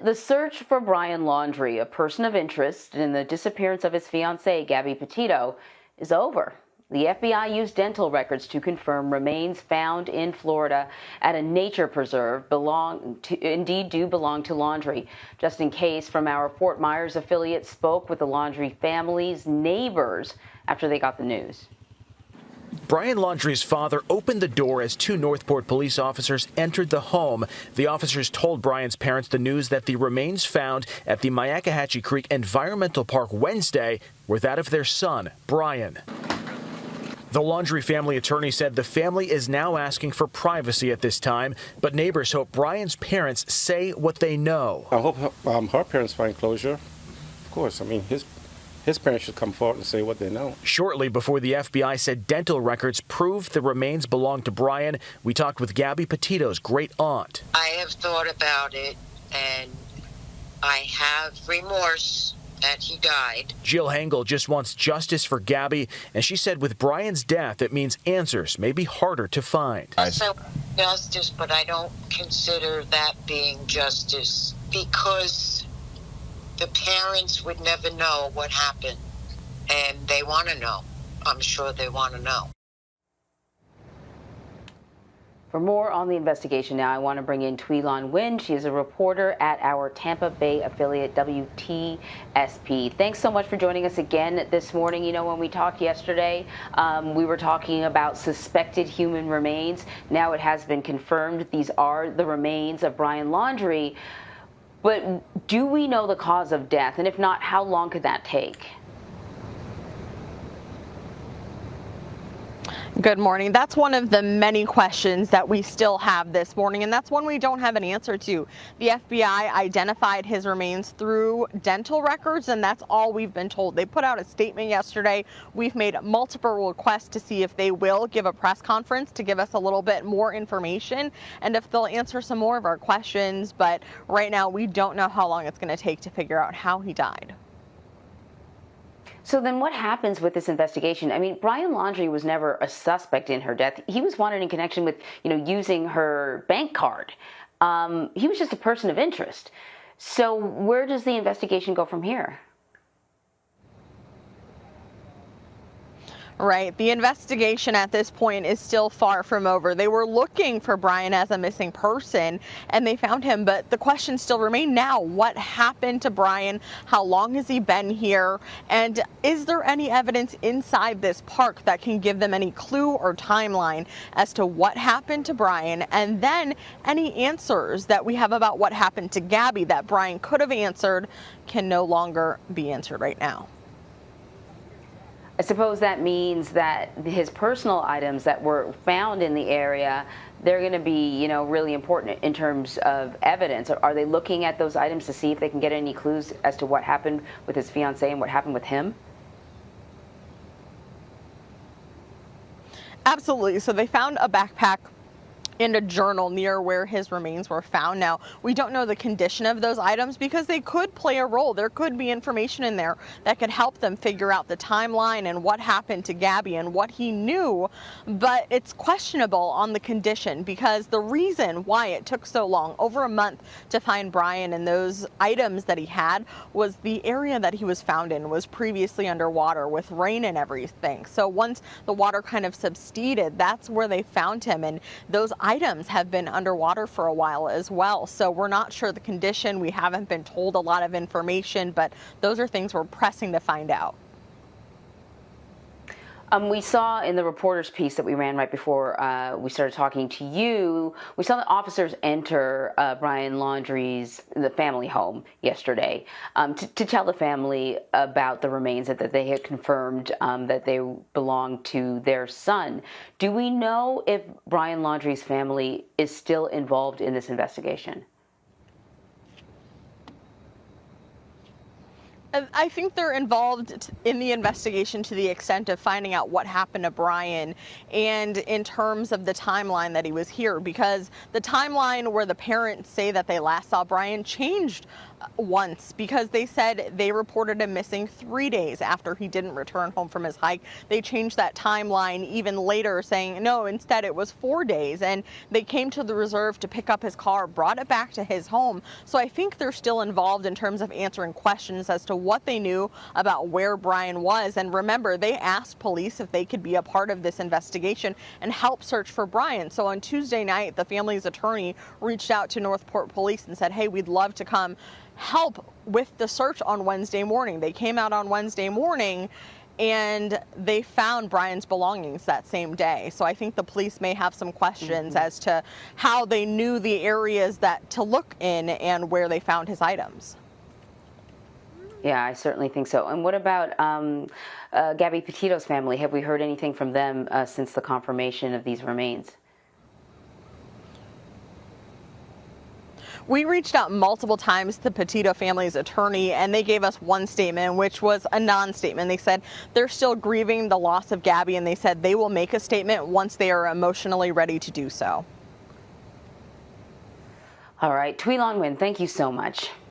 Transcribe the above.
The search for Brian Laundrie, a person of interest in the disappearance of his fiancée, Gabby Petito, is over. The FBI used dental records to confirm remains found in Florida at a nature preserve do belong to Laundrie. Justin Case from our Fort Myers affiliate spoke with the Laundrie family's neighbors after they got the news. Brian Laundrie's father opened the door as two Northport police officers entered the home. The officers told Brian's parents the news that the remains found at the Myakkahatchee Creek Environmental Park Wednesday were that of their son, Brian. The Laundrie family attorney said the family is now asking for privacy at this time, but neighbors hope Brian's parents say what they know. I hope her parents find closure. Of course, I mean, his parents should come forward and say what they know. Shortly before the FBI said dental records proved the remains belonged to Brian, we talked with Gabby Petito's great aunt. I have thought about it, and I have remorse that he died. Jill Hengel just wants justice for Gabby, and she said with Brian's death, it means answers may be harder to find. So justice, but I don't consider that being justice because the parents would never know what happened, and they want to know. I'm sure they want to know. For more on the investigation now, I want to bring in Tweelon Wynn. She is a reporter at our Tampa Bay affiliate, WTSP. Thanks so much for joining us again this morning. You know, when we talked yesterday, we were talking about suspected human remains. Now it has been confirmed these are the remains of Brian Laundrie. But do we know the cause of death? And if not, how long could that take? Good morning. That's one of the many questions that we still have this morning, and that's one we don't have an answer to. The FBI identified his remains through dental records, and that's all we've been told. They put out a statement yesterday. We've made multiple requests to see if they will give a press conference to give us a little bit more information and if they'll answer some more of our questions, but right now we don't know how long it's going to take to figure out how he died. So then what happens with this investigation? I mean, Brian Laundrie was never a suspect in her death. He was wanted in connection with, using her bank card. He was just a person of interest. So where does the investigation go from here? Right. The investigation at this point is still far from over. They were looking for Brian as a missing person and they found him, but the questions still remain now. What happened to Brian? How long has he been here? And is there any evidence inside this park that can give them any clue or timeline as to what happened to Brian? And then any answers that we have about what happened to Gabby that Brian could have answered can no longer be answered right now. I suppose that means that his personal items that were found in the area, they're going to be, really important in terms of evidence. Are they looking at those items to see if they can get any clues as to what happened with his fiancée and what happened with him? Absolutely. So they found a backpack and a journal near where his remains were found. Now, we don't know the condition of those items because they could play a role. There could be information in there that could help them figure out the timeline and what happened to Gabby and what he knew, but it's questionable on the condition because the reason why it took so long, over a month, to find Brian and those items that he had was the area that he was found in was previously underwater with rain and everything. So once the water kind of subsided, that's where they found him, and those items have been underwater for a while as well. So we're not sure the condition. We haven't been told a lot of information, but those are things we're pressing to find out. We saw in the reporter's piece that we ran right before we started talking to you, we saw the officers enter Brian Laundrie's the family home yesterday to tell the family about the remains that they had confirmed that they belonged to their son. Do we know if Brian Laundrie's family is still involved in this investigation? I think they're involved in the investigation to the extent of finding out what happened to Brian, and in terms of the timeline that he was here, because the timeline where the parents say that they last saw Brian changed once, because they said they reported him missing 3 days after he didn't return home from his hike. They changed that timeline even later, saying no, instead it was 4 days, and they came to the reserve to pick up his car, brought it back to his home. So I think they're still involved in terms of answering questions as to what they knew about where Brian was. And remember, they asked police if they could be a part of this investigation and help search for Brian. So on Tuesday night, the family's attorney reached out to Northport Police and said, hey, we'd love to come help with the search on Wednesday morning. They came out on Wednesday morning and they found Brian's belongings that same day. So I think the police may have some questions as to how they knew the areas that to look in and where they found his items. Yeah, I certainly think so. And what about Gabby Petito's family? Have we heard anything from them since the confirmation of these remains? We reached out multiple times to the Petito family's attorney, and they gave us one statement, which was a non-statement. They said they're still grieving the loss of Gabby, and they said they will make a statement once they are emotionally ready to do so. All right, Tweelon Wynn, thank you so much.